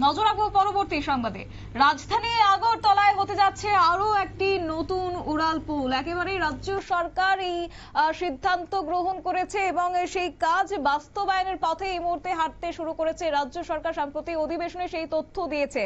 নজর রাখবো পরবর্তী সংবাদে। রাজধানী আগরতলায় হতে যাচ্ছে আরো একটি নতুন উড়ালপুল। একেবারেই রাজ্য সরকার এই সিদ্ধান্ত গ্রহণ করেছে এবং সেই কাজ বাস্তবায়নের পথে এই মুহূর্তে হাঁটতে শুরু করেছে রাজ্য সরকার। সম্প্রতি অধিবেশনে সেই তথ্য দিয়েছে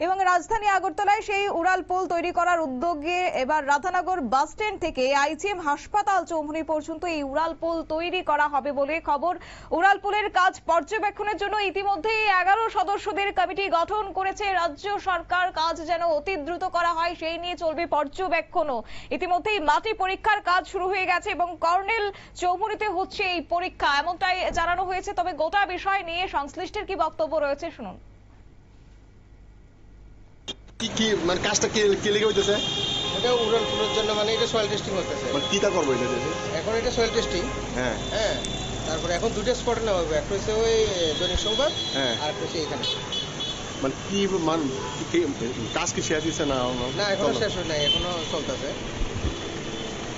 এবং রাজধানী আগরতলায় সেই উড়ালপুল তৈরি করার উদ্যোগে এবার রাধানগর বাস স্ট্যান্ড থেকে আইজিএম হাসপাতাল চৌমুহনী পর্যন্ত এই উড়ালপুল তৈরি করা হবে বলে খবর। উড়ালপুলের কাজ পর্যবেক্ষণের জন্য ইতিমধ্যেই 11 সদস্যদের কমিটি গঠন করেছে রাজ্য সরকার। কাজ যেন অতি দ্রুত করা হয় সেই নিয়ে চলবে পর্যবেক্ষণও। ইতিমধ্যেই মাটি পরীক্ষার কাজ শুরু হয়ে গেছে এবং কর্নেল চৌমুহনীতে হচ্ছে এই পরীক্ষা, এমনটাই জানানো হয়েছে। তবে গোটা বিষয় নিয়ে সংশ্লিষ্টের কি বক্তব্য রয়েছে শুনুন। কি মানে কাজটা কে লেগে হইতেছে? এটা উড়ালপুলের জন্য, মানে এটা সয়েল টেস্টিং হতেছে। মানে কিটা করবো এটা? এখন এটা সয়েল টেস্টিং। হ্যাঁ। তারপরে এখন দুটো স্পটে নেওয়া হবে, একটা হচ্ছে ওই দৈনিক সংবাদ, আর একটা হচ্ছে এখানে। মানে কি কাজ কি শেষ হয়েছে না? না, এখনো শেষ হয় নাই, এখনো চলতেছে।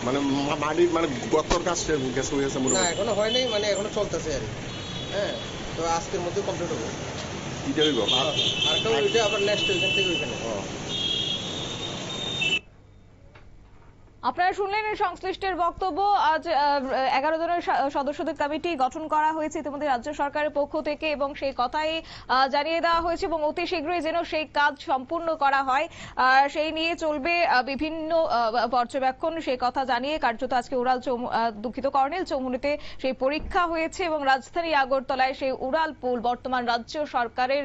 মানে মাটির মানে গর্তর কাজ শেষ হয়েছে? না, এখনো হয় নাই, মানে এখনো চলতেছে আর কি। তো আজকের মধ্যে কমপ্লিট হবে। এটা হইব আর একটা ওইটা আবার নেক্সট ওইখান থেকে ওইখানে। আপনারা শুনলেন সংশ্লিষ্টের বক্তব্য। আজ 11 জনের সদস্যদের কমিটি গঠন করা হয়েছে ইতিমধ্যে রাজ্য সরকারের পক্ষ থেকে এবং সেই কথাই জানিয়ে দেওয়া হয়েছে এবং অতি শীঘ্রই যেন সেই কাজ সম্পূর্ণ করা হয় সেই নিয়ে চলবে বিভিন্ন পর্যবেক্ষণ। সেই কথা জানিয়ে কার্যত আজকে কর্নেল চৌমুহনীতে সেই পরীক্ষা হয়েছে এবং রাজধানী আগরতলায় সেই উড়ালপুল বর্তমান রাজ্য সরকারের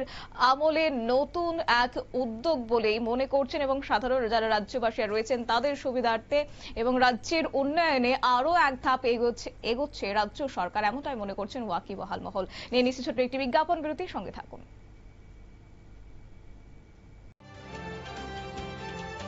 আমলে নতুন এক উদ্যোগ বলেই মনে করছেন এবং সাধারণ যারা রাজ্যবাসী রয়েছেন তাদের সুবিধার্থে এবং রাজ্যের উন্নয়নে আরো এক ধাপ এগোচ্ছে রাজ্য সরকার, এমনটাই মনে করছেন ওয়াকিবহাল মহল। নিয়ে নিচ্ছি ছোট্ট একটি বিজ্ঞাপন বিরতি, সঙ্গে থাকুন।